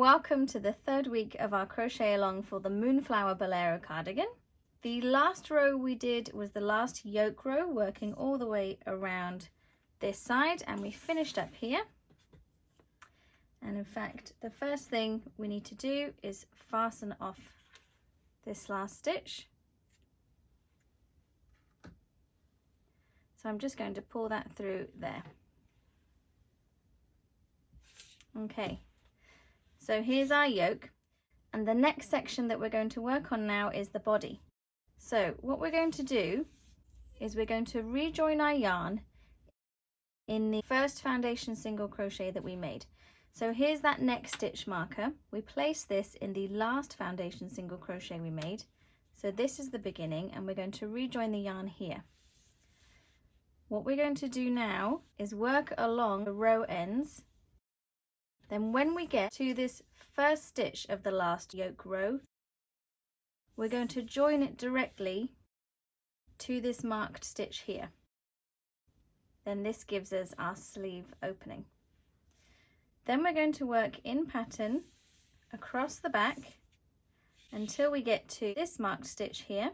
welcome to the third week of our crochet along for the Moonflower Bolero cardigan. The last row we did was the last yoke row, working all the way around this side, and we finished up here. And in fact, the first thing we need to do is fasten off this last stitch. So I'm just going to pull that through there. Okay, so here's our yoke, and the next section that we're going to work on now is the body. So what we're going to do is we're going to rejoin our yarn in the first foundation single crochet that we made. So here's that neck stitch marker. We place this in the last foundation single crochet we made. So this is the beginning, and we're going to rejoin the yarn here. What we're going to do now is work along the row ends. Then when we get to this first stitch of the last yoke row, we're going to join it directly to this marked stitch here. Then this gives us our sleeve opening. Then we're going to work in pattern across the back until we get to this marked stitch here,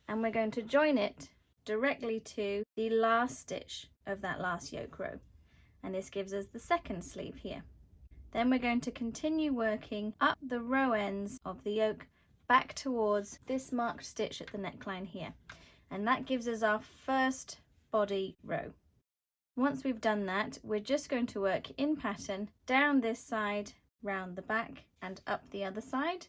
and we're going to join it directly to the last stitch of that last yoke row, and this gives us the second sleeve here. Then we're going to continue working up the row ends of the yoke back towards this marked stitch at the neckline here, and that gives us our first body row. Once we've done that, we're just going to work in pattern down this side, round the back and up the other side,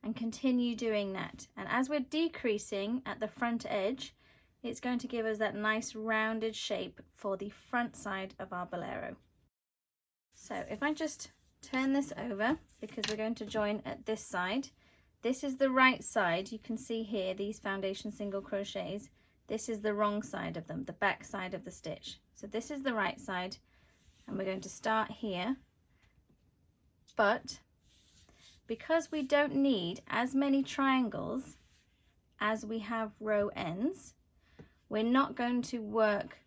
and continue doing that. And as we're decreasing at the front edge, it's going to give us that nice rounded shape for the front side of our bolero. So if I just turn this over, because we're going to join at this side, this is the right side. You can see here these foundation single crochets. This is the wrong side of them, the back side of the stitch. So this is the right side, and we're going to start here. But because we don't need as many triangles as we have row ends, we're not going to work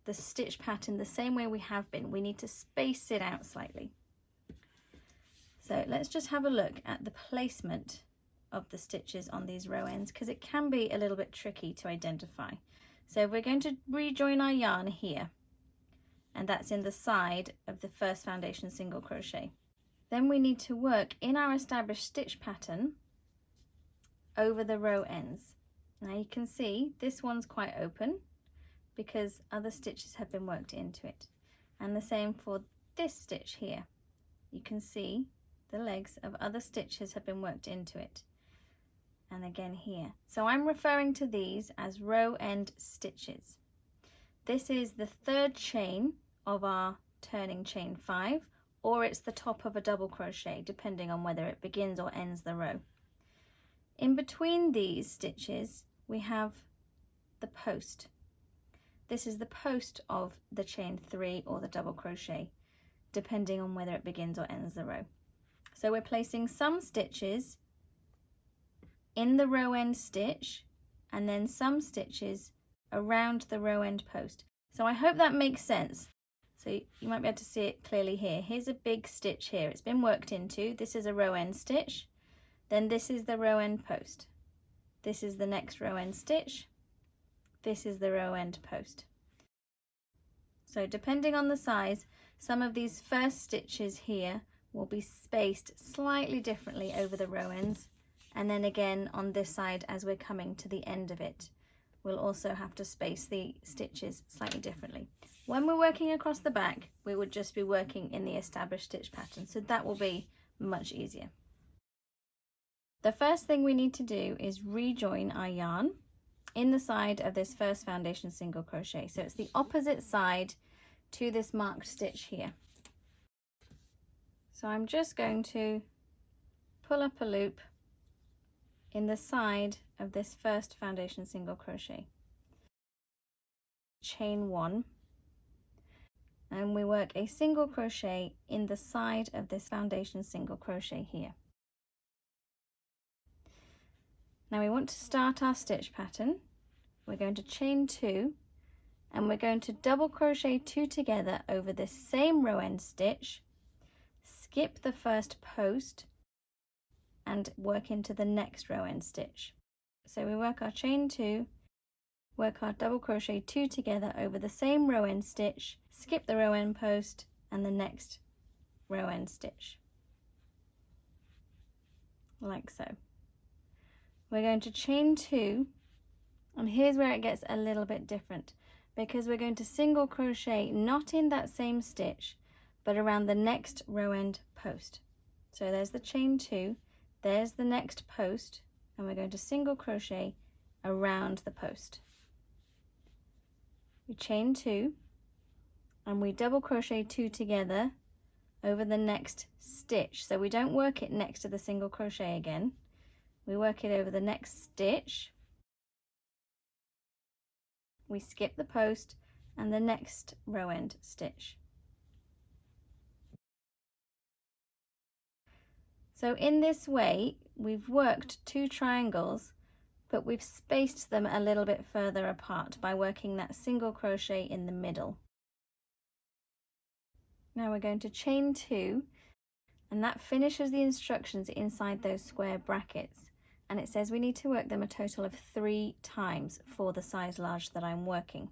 the stitch pattern the same way we have been. We need to space it out slightly. So let's just have a look at the placement of the stitches on these row ends, because it can be a little bit tricky to identify. So we're going to rejoin our yarn here, and that's in the side of the first foundation single crochet. Then we need to work in our established stitch pattern over the row ends. Now you can see this one's quite open because other stitches have been worked into it, and the same for this stitch here. You can see the legs of other stitches have been worked into it, and again here. So I'm referring to these as row end stitches. This is the third chain of our turning chain 5, or it's the top of a double crochet, depending on whether it begins or ends the row. In between these stitches we have the post. This is the post of the chain 3 or the double crochet, depending on whether it begins or ends the row. So we're placing some stitches in the row end stitch, and then some stitches around the row end post. So I hope that makes sense. So you might be able to see it clearly here. Here's a big stitch here. It's been worked into. This is a row end stitch. Then this is the row end post. This is the next row end stitch. This is the row end post. So depending on the size, some of these first stitches here will be spaced slightly differently over the row ends. And then again on this side, as we're coming to the end of it, we'll also have to space the stitches slightly differently. When we're working across the back, we would just be working in the established stitch pattern, so that will be much easier. The first thing we need to do is rejoin our yarn in the side of this first foundation single crochet. So it's the opposite side to this marked stitch here. So I'm just going to pull up a loop in the side of this first foundation single crochet, chain 1, and we work a single crochet in the side of this foundation single crochet here. Now we want to start our stitch pattern. We're going to chain 2, and we're going to double crochet 2 together over this same row end stitch, skip the first post and work into the next row end stitch. So we work our chain 2, work our double crochet 2 together over the same row end stitch, skip the row end post and the next row end stitch, like so. We're going to chain 2, and here's where it gets a little bit different, because we're going to single crochet not in that same stitch but around the next row end post. So there's the chain 2, there's the next post, and we're going to single crochet around the post. We chain 2 and we double crochet 2 together over the next stitch. So we don't work it next to the single crochet again, we work it over the next stitch, we skip the post and the next row end stitch. So in this way we've worked 2 triangles, but we've spaced them a little bit further apart by working that single crochet in the middle. Now we're going to chain 2, and that finishes the instructions inside those square brackets, and it says we need to work them a total of 3 times for the size large that I'm working.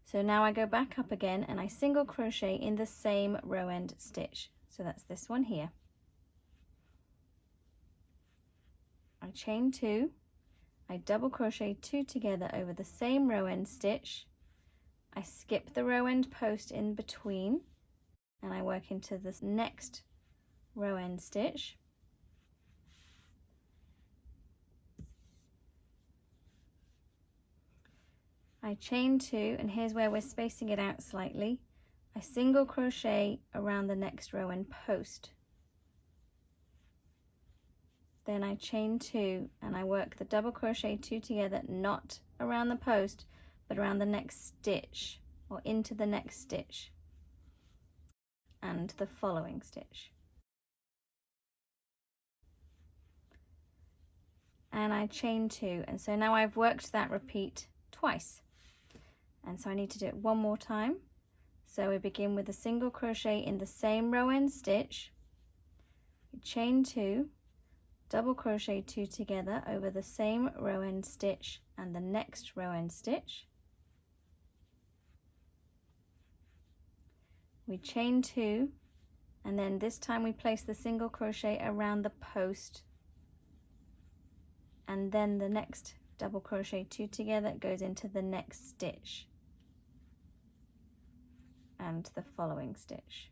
So now I go back up again and I single crochet in the same row end stitch. So that's this one here. I chain 2, I double crochet 2 together over the same row end stitch, I skip the row end post in between, and I work into this next row end stitch. I chain 2, and here's where we're spacing it out slightly. I single crochet around the next row end post. Then I chain 2 and I work the double crochet 2 together, not around the post but around the next stitch, or into the next stitch and the following stitch. And I chain 2, and so now I've worked that repeat twice, and so I need to do it one more time. So we begin with a single crochet in the same row end stitch, chain 2, double crochet 2 together over the same row end stitch and the next row end stitch. We chain 2, and then this time we place the single crochet around the post, and then the next double crochet 2 together goes into the next stitch and the following stitch,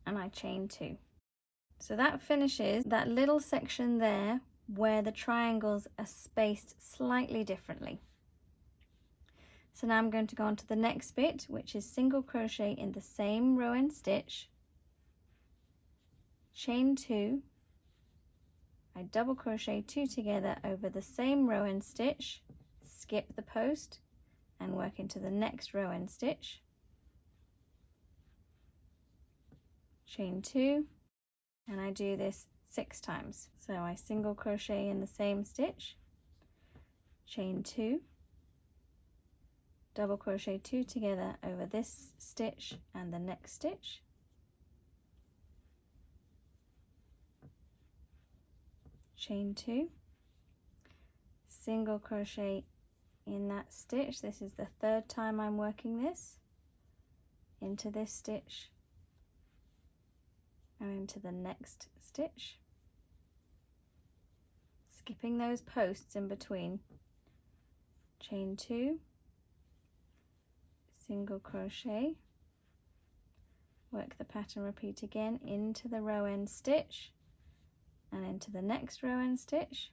and I chain 2. So that finishes that little section there where the triangles are spaced slightly differently. So now I'm going to go on to the next bit, which is single crochet in the same row end stitch, chain 2, I double crochet 2 together over the same row end stitch, skip the post and work into the next row end stitch, chain 2, and I do this 6 times. So I single crochet in the same stitch, chain 2, double crochet 2 together over this stitch and the next stitch, chain 2, single crochet in that stitch. This is the 3rd time I'm working this, into this stitch and into the next stitch, skipping those posts in between, chain 2, single crochet, work the pattern repeat again into the row end stitch and into the next row end stitch,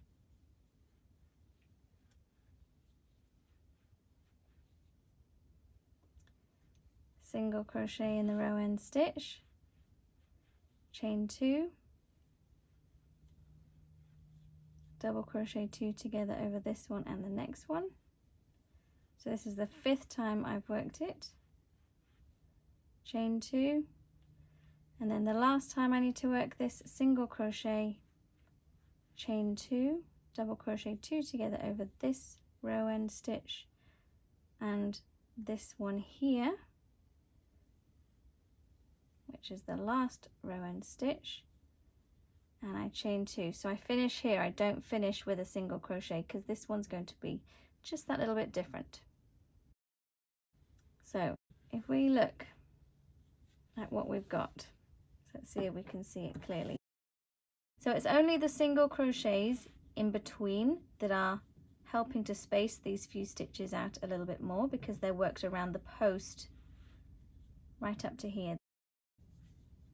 single crochet in the row end stitch, chain 2, double crochet 2 together over this one and the next one. So this is the 5th time I've worked it, chain 2, and then the last time I need to work this, single crochet, chain 2, double crochet 2 together over this row end stitch and this one here, which is the last row end stitch, and I chain 2. So I finish here. I don't finish with a single crochet because this one's going to be just that little bit different. So if we look at what we've got, let's see if we can see it clearly. So it's only the single crochets in between that are helping to space these few stitches out a little bit more, because they're worked around the post right up to here.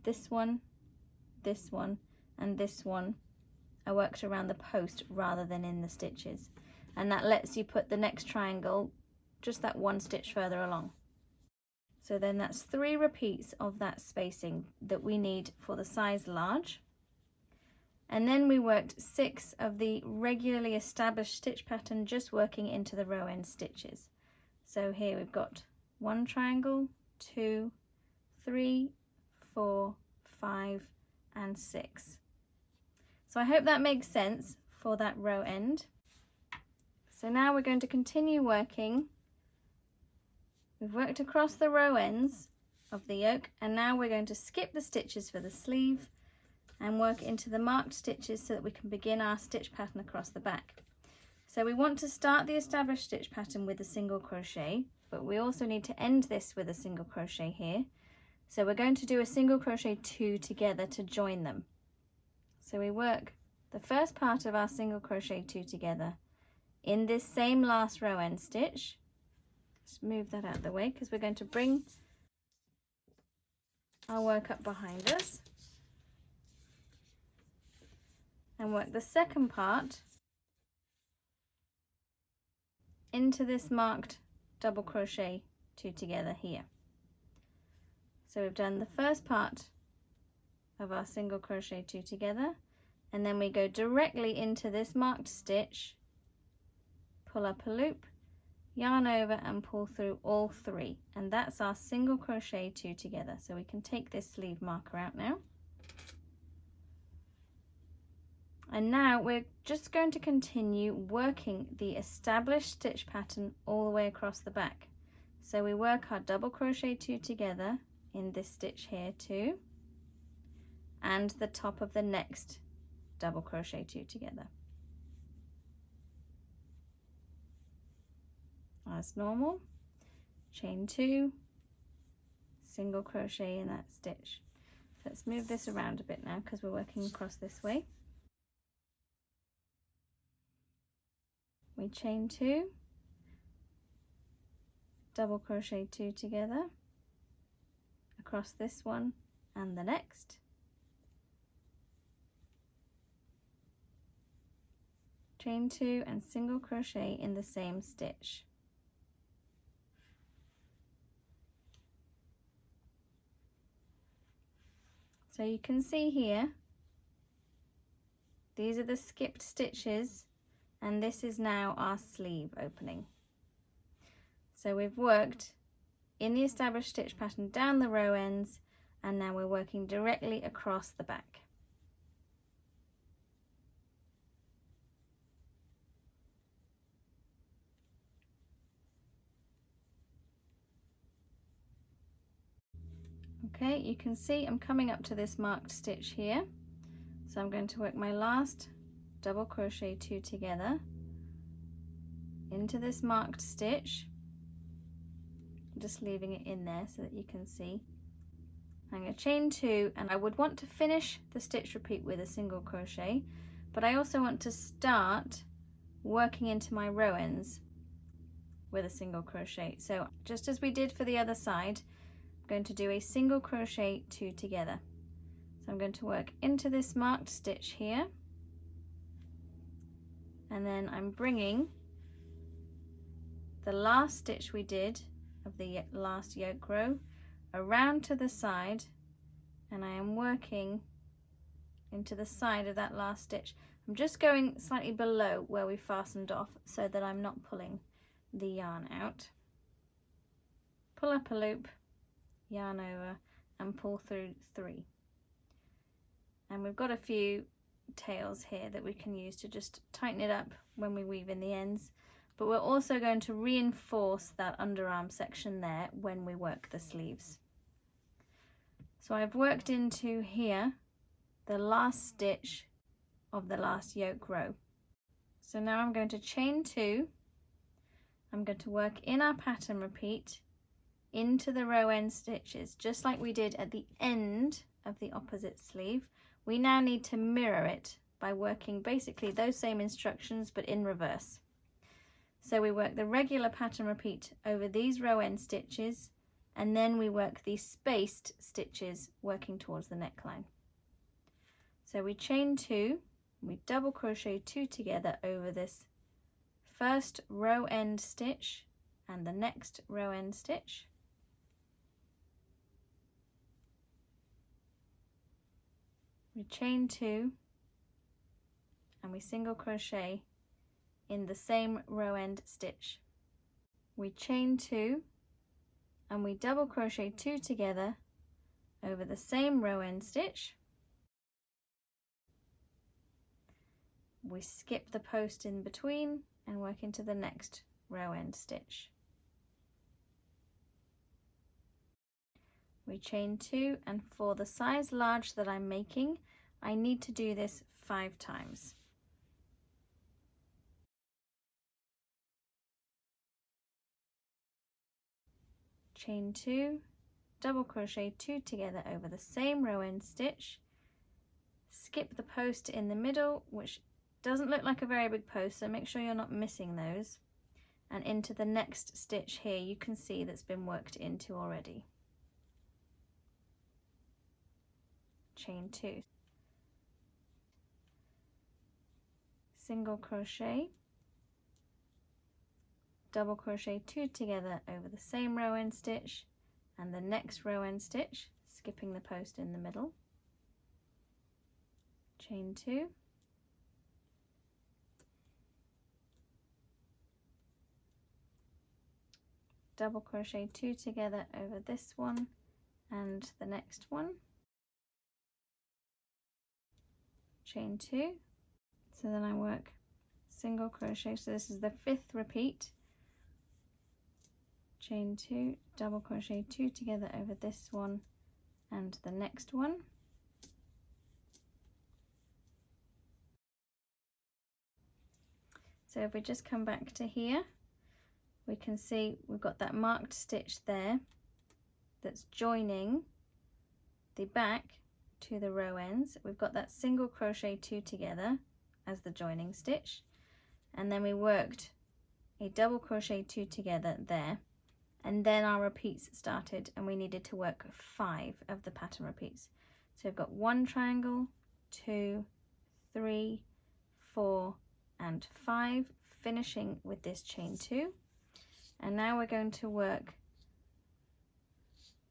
This one, and this one are worked around the post rather than in the stitches, and that lets you put the next triangle just that one stitch further along. So then that's 3 repeats of that spacing that we need for the size large. And then we worked 6 of the regularly established stitch pattern, just working into the row end stitches. So here we've got 1 triangle, 2, 3, 4, 5, and 6. So I hope that makes sense for that row end. So now we're going to continue working. We've worked across the row ends of the yoke, and now we're going to skip the stitches for the sleeve and work into the marked stitches so that we can begin our stitch pattern across the back. So we want to start the established stitch pattern with a single crochet, but we also need to end this with a single crochet here. So we're going to do a single crochet 2 together to join them. So we work the first part of our single crochet 2 together in this same last row end stitch. Let's move that out of the way because we're going to bring our work up behind us and work the second part into this marked double crochet 2 together here. So we've done the first part of our single crochet 2 together, and then we go directly into this marked stitch, pull up a loop, yarn over and pull through all 3, and that's our single crochet 2 together. So we can take this sleeve marker out now. And now we're just going to continue working the established stitch pattern all the way across the back. So we work our double crochet 2 together in this stitch here too, and the top of the next double crochet 2 together as normal, chain 2, single crochet in that stitch. So let's move this around a bit now because we're working across this way. We chain 2, double crochet 2 together across this one and the next, chain 2 and single crochet in the same stitch. So you can see here, these are the skipped stitches, and this is now our sleeve opening. So we've worked in the established stitch pattern down the row ends, and now we're working directly across the back. Okay, you can see I'm coming up to this marked stitch here, so I'm going to work my last double crochet 2 together into this marked stitch. I'm just leaving it in there so that you can see. I'm going to chain 2, and I would want to finish the stitch repeat with a single crochet, but I also want to start working into my row ends with a single crochet. So just as we did for the other side, I'm going to do a single crochet 2 together. So I'm going to work into this marked stitch here, and then I'm bringing the last stitch we did of the last yoke row around to the side, and I am working into the side of that last stitch. I'm just going slightly below where we fastened off so that I'm not pulling the yarn out. Pull up a loop, yarn over and pull through 3. And we've got a few tails here that we can use to just tighten it up when we weave in the ends, but we're also going to reinforce that underarm section there when we work the sleeves. So I've worked into here the last stitch of the last yoke row. So now I'm going to chain 2. I'm going to work in our pattern repeat into the row end stitches, just like we did at the end of the opposite sleeve. We now need to mirror it by working basically those same instructions but in reverse. So we work the regular pattern repeat over these row end stitches, and then we work these spaced stitches working towards the neckline. So we chain 2, we double crochet 2 together over this first row end stitch and the next row end stitch. We chain 2 and we single crochet in the same row end stitch. We chain 2 and we double crochet 2 together over the same row end stitch. We skip the post in between and work into the next row end stitch. We chain 2, and for the size large that I'm making, I need to do this 5 times. Chain 2, double crochet 2 together over the same row end stitch, skip the post in the middle, which doesn't look like a very big post, so make sure you're not missing those, and into the next stitch here you can see that's been worked into already. Chain 2, single crochet, double crochet 2 together over the same row end stitch and the next row end stitch, skipping the post in the middle. Chain 2, double crochet 2 together over this one and the next one. Chain 2, so then I work single crochet, so this is the 5th repeat. Chain 2, double crochet 2 together over this one and the next one. So if we just come back to here, we can see we've got that marked stitch there that's joining the back to the row ends. We've got that single crochet 2 together as the joining stitch, and then we worked a double crochet 2 together there, and then our repeats started and we needed to work 5 of the pattern repeats. So we've got 1 triangle, 2, 3, 4 and 5, finishing with this chain 2, and now we're going to work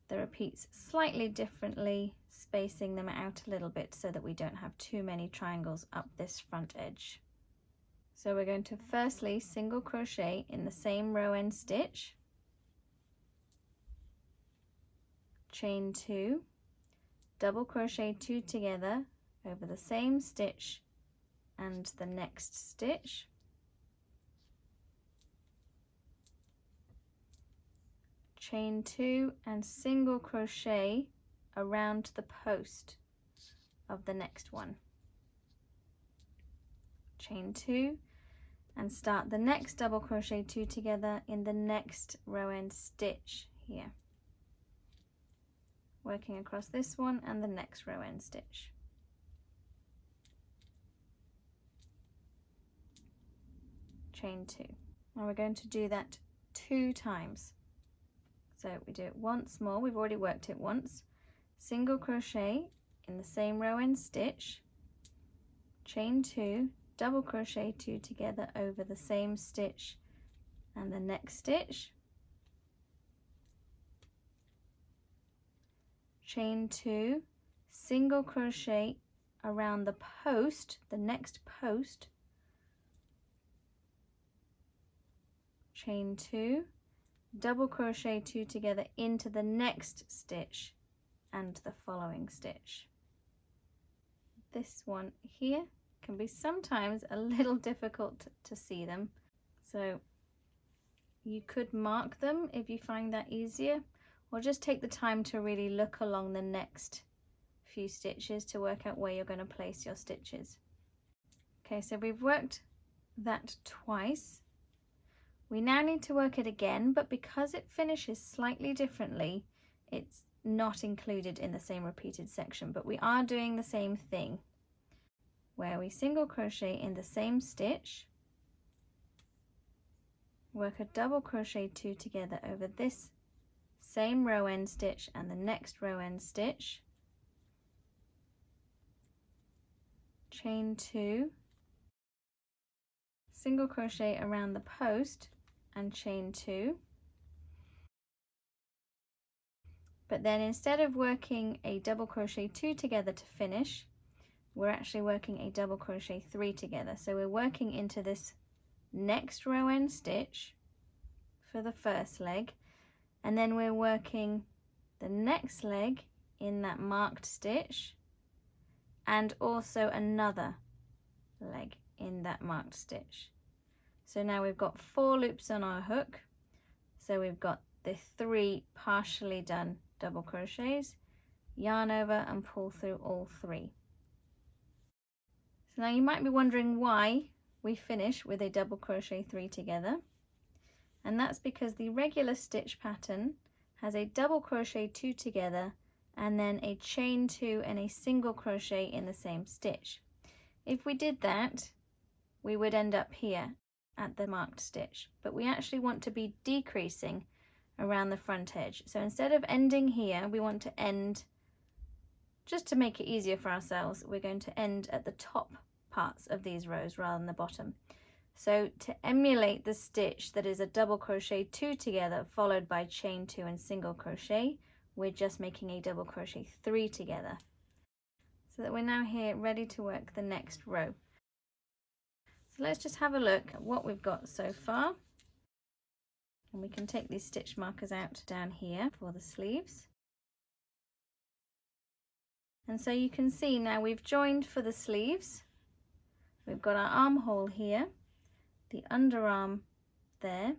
the repeats slightly differently, spacing them out a little bit so that we don't have too many triangles up this front edge. So we're going to firstly single crochet in the same row end stitch, chain 2, double crochet 2 together over the same stitch and the next stitch, chain 2 and single crochet around the post of the next one, chain 2 and start the next double crochet 2 together in the next row end stitch here, working across this one and the next row end stitch. Chain 2. Now we're going to do that 2 times. So we do it once more, we've already worked it once, single crochet in the same row end stitch, chain 2, double crochet 2 together over the same stitch and the next stitch, chain 2, single crochet around the post, the next post, chain 2, double crochet 2 together into the next stitch and the following stitch. This one here can be sometimes a little difficult to see them, so you could mark them if you find that easier, or just take the time to really look along the next few stitches to work out where you're going to place your stitches. Okay, so we've worked that twice. We now need to work it again, but because it finishes slightly differently, it's not included in the same repeated section, but we are doing the same thing where we single crochet in the same stitch, work a double crochet 2 together over this same row end stitch and the next row end stitch, chain 2, single crochet around the post and chain 2. But then instead of working a double crochet 2 together to finish, we're actually working a double crochet 3 together. So we're working into this next row end stitch for the first leg, and then we're working the next leg in that marked stitch and also another leg in that marked stitch. So now we've got 4 loops on our hook, so we've got the 3 partially done double crochets, yarn over and pull through all 3. So now you might be wondering why we finish with a double crochet 3 together, and that's because the regular stitch pattern has a double crochet 2 together and then a chain 2 and a single crochet in the same stitch. If we did that, we would end up here at the marked stitch, but we actually want to be decreasing around the front edge. So instead of ending here, we want to end, just to make it easier for ourselves, we're going to end at the top parts of these rows rather than the bottom. So to emulate the stitch that is a double crochet 2 together followed by chain 2 and single crochet, we're just making a double crochet 3 together. So that we're now here ready to work the next row. So let's just have a look at what we've got so far. And we can take these stitch markers out down here for the sleeves. And so you can see now we've joined for the sleeves. We've got our armhole here, the underarm there,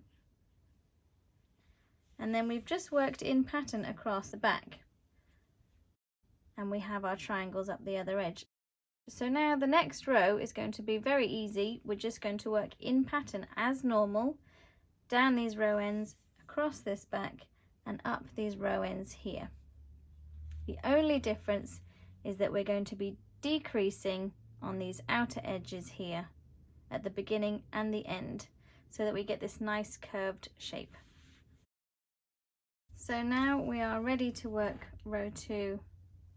and then we've just worked in pattern across the back. And we have our triangles up the other edge. So now the next row is going to be very easy. We're just going to work in pattern as normal, down these row ends, across this back, and up these row ends here. The only difference is that we're going to be decreasing on these outer edges here at the beginning and the end, so that we get this nice curved shape. So now we are ready to work row 2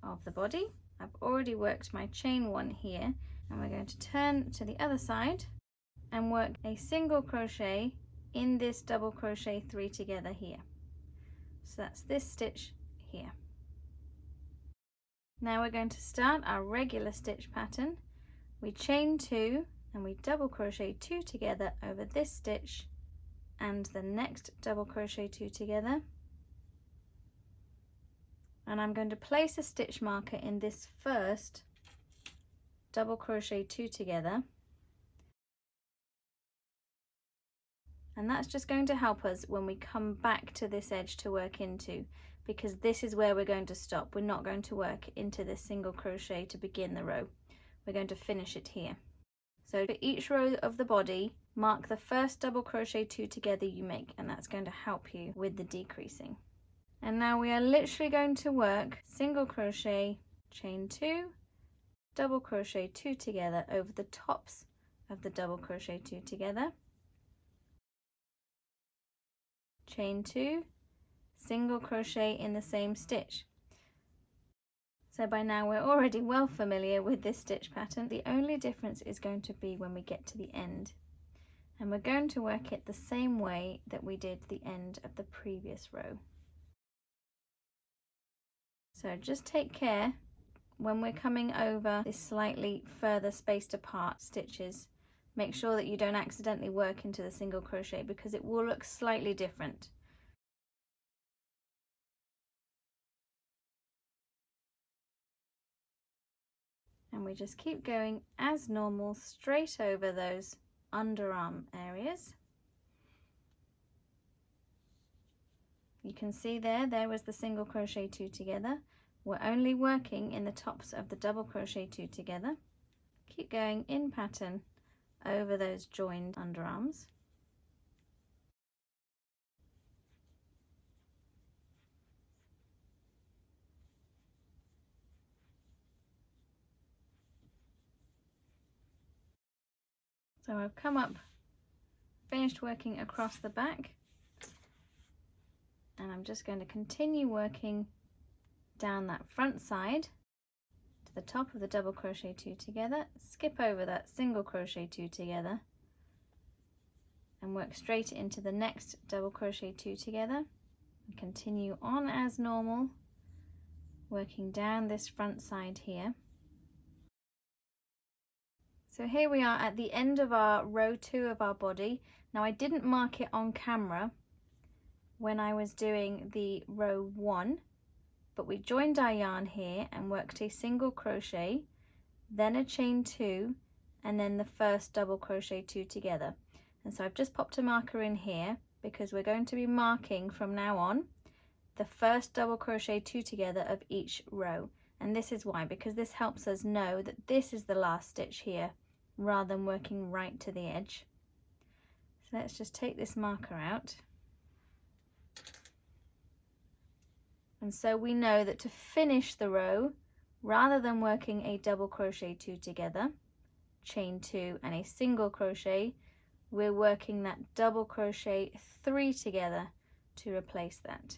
of the body. I've already worked my chain 1 here, and we're going to turn to the other side and work a single crochet in this double crochet 3 together here. So that's this stitch here. Now we're going to start our regular stitch pattern. We chain 2 and we double crochet 2 together over this stitch and the next double crochet 2 together. And I'm going to place a stitch marker in this first double crochet 2 together. And that's just going to help us when we come back to this edge to work into, because this is where we're going to stop. We're not going to work into this single crochet to begin the row. We're going to finish it here. So for each row of the body, mark the first double crochet 2 together you make, and that's going to help you with the decreasing. And now we are literally going to work single crochet, chain 2, double crochet 2 together over the tops of the double crochet 2 together, chain 2, single crochet in the same stitch. So by now we're already well familiar with this stitch pattern. The only difference is going to be when we get to the end, and we're going to work it the same way that we did the end of the previous row. So just take care when we're coming over this slightly further spaced apart stitches. Make sure that you don't accidentally work into the single crochet, because it will look slightly different. And we just keep going as normal, straight over those underarm areas. You can see there was the single crochet 2 together. We're only working in the tops of the double crochet 2 together. Keep going in pattern over those joined underarms. So I've come up, finished working across the back, and I'm just going to continue working down that front side to the top of the double crochet 2 together, skip over that single crochet 2 together, and work straight into the next double crochet 2 together, and continue on as normal, working down this front side here. So here we are at the end of our row 2 of our body. Now I didn't mark it on camera when I was doing the row 1, but we joined our yarn here and worked a single crochet, then a chain 2, and then the first double crochet 2 together. And so I've just popped a marker in here because we're going to be marking from now on the first double crochet 2 together of each row. And this is why, because this helps us know that this is the last stitch here, rather than working right to the edge. So let's just take this marker out. And so we know that to finish the row, rather than working a double crochet 2 together, chain 2 and a single crochet, we're working that double crochet 3 together to replace that.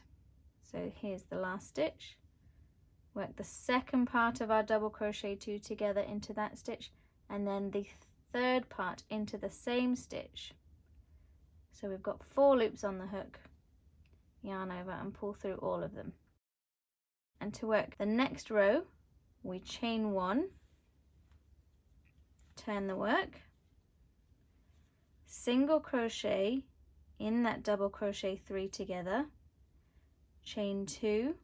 So here's the last stitch. Work the second part of our double crochet 2 together into that stitch, and then the third part into the same stitch. So we've got 4 loops on the hook, yarn over and pull through all of them. And to work the next row, we chain 1, turn the work, single crochet in that double crochet 3 together, chain 2,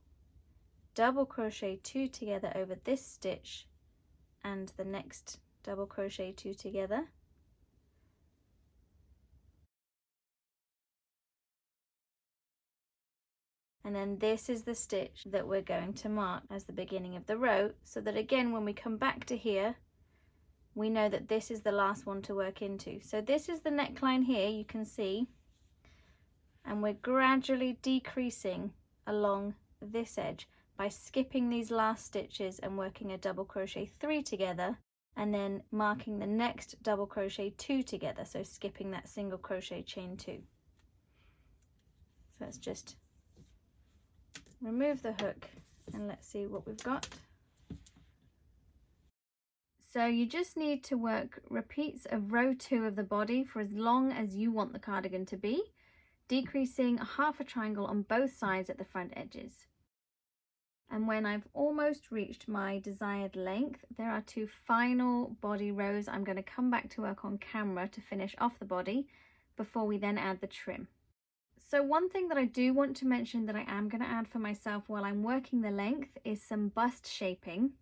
double crochet 2 together over this stitch and the next double crochet 2 together, and then this is the stitch that we're going to mark as the beginning of the row, so that again when we come back to here we know that this is the last one to work into. So this is the neckline here, you can see, and we're gradually decreasing along this edge by skipping these last stitches and working a double crochet 3 together, and then marking the next double crochet 2 together, so skipping that single crochet chain 2. So let's just remove the hook and let's see what we've got. So you just need to work repeats of row 2 of the body for as long as you want the cardigan to be, decreasing half a triangle on both sides at the front edges. And when I've almost reached my desired length, there are 2 final body rows I'm going to come back to work on camera to finish off the body before we then add the trim. So one thing that I do want to mention that I am going to add for myself while I'm working the length is some bust shaping.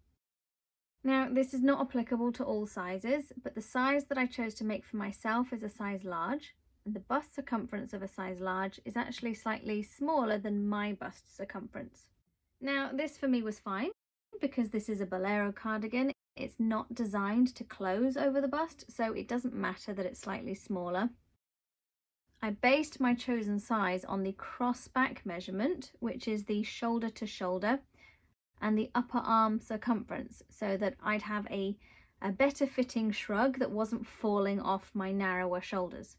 Now this is not applicable to all sizes, but the size that I chose to make for myself is a size large, and the bust circumference of a size large is actually slightly smaller than my bust circumference. Now this for me was fine because this is a bolero cardigan. It's not designed to close over the bust, so it doesn't matter that it's slightly smaller. I based my chosen size on the cross back measurement, which is the shoulder to shoulder, and the upper arm circumference, so that I'd have a better fitting shrug that wasn't falling off my narrower shoulders.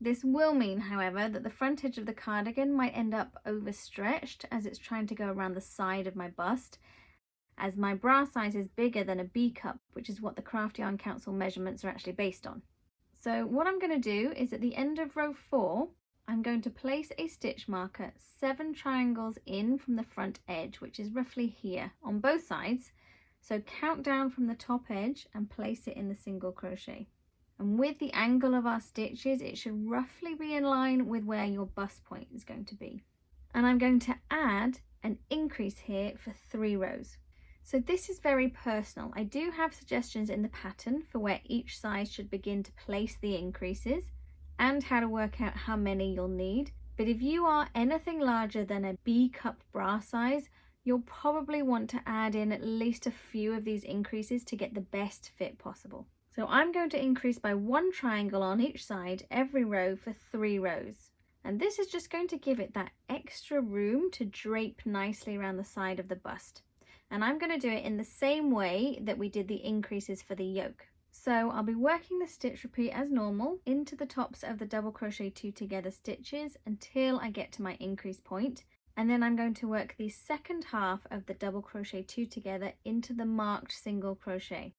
This will mean, however, that the front edge of the cardigan might end up overstretched as it's trying to go around the side of my bust, as my bra size is bigger than a B cup, which is what the Craft Yarn Council measurements are actually based on. So what I'm going to do is at the end of row 4, I'm going to place a stitch marker 7 triangles in from the front edge, which is roughly here on both sides. So count down from the top edge and place it in the single crochet. And with the angle of our stitches, it should roughly be in line with where your bust point is going to be. And I'm going to add an increase here for 3 rows. So this is very personal. I do have suggestions in the pattern for where each size should begin to place the increases and how to work out how many you'll need, But if you are anything larger than a B cup bra size, you'll probably want to add in at least a few of these increases to get the best fit possible. So I'm going to increase by 1 triangle on each side every row for 3 rows. And this is just going to give it that extra room to drape nicely around the side of the bust. And I'm going to do it in the same way that we did the increases for the yoke. So I'll be working the stitch repeat as normal into the tops of the double crochet 2 together stitches until I get to my increase point. And then I'm going to work the second half of the double crochet 2 together into the marked single crochet.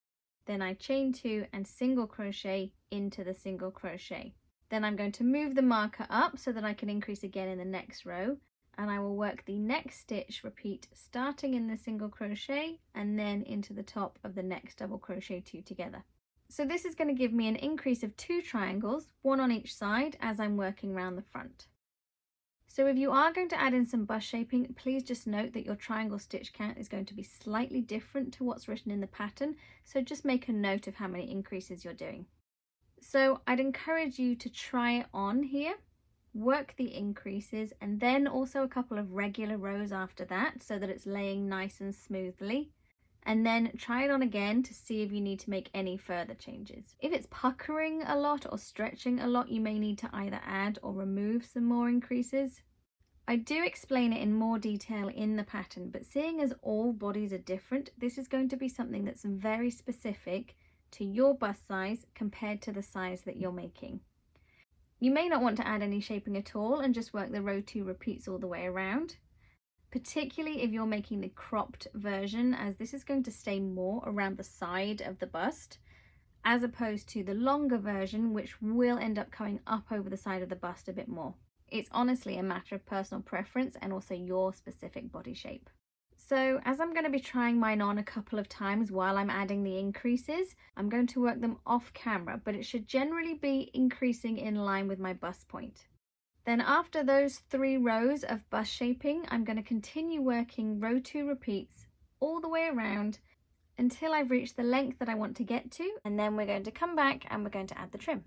Then I chain 2 and single crochet into the single crochet. Then I'm going to move the marker up so that I can increase again in the next row, and I will work the next stitch repeat starting in the single crochet and then into the top of the next double crochet 2 together. So this is going to give me an increase of 2 triangles, 1 on each side as I'm working around the front. So if you are going to add in some bust shaping, please just note that your triangle stitch count is going to be slightly different to what's written in the pattern, so just make a note of how many increases you're doing. So I'd encourage you to try it on here, work the increases, and then also a couple of regular rows after that so that it's laying nice and smoothly. And then try it on again to see if you need to make any further changes. If it's puckering a lot or stretching a lot, you may need to either add or remove some more increases. I do explain it in more detail in the pattern, but seeing as all bodies are different, this is going to be something that's very specific to your bust size compared to the size that you're making. You may not want to add any shaping at all and just work the row 2 repeats all the way around, particularly if you're making the cropped version, as this is going to stay more around the side of the bust as opposed to the longer version, which will end up coming up over the side of the bust a bit more. It's honestly a matter of personal preference and also your specific body shape. So as I'm going to be trying mine on a couple of times while I'm adding the increases, I'm going to work them off camera, but it should generally be increasing in line with my bust point. Then after those 3 rows of bust shaping, I'm going to continue working row 2 repeats all the way around until I've reached the length that I want to get to, and then we're going to come back and we're going to add the trim.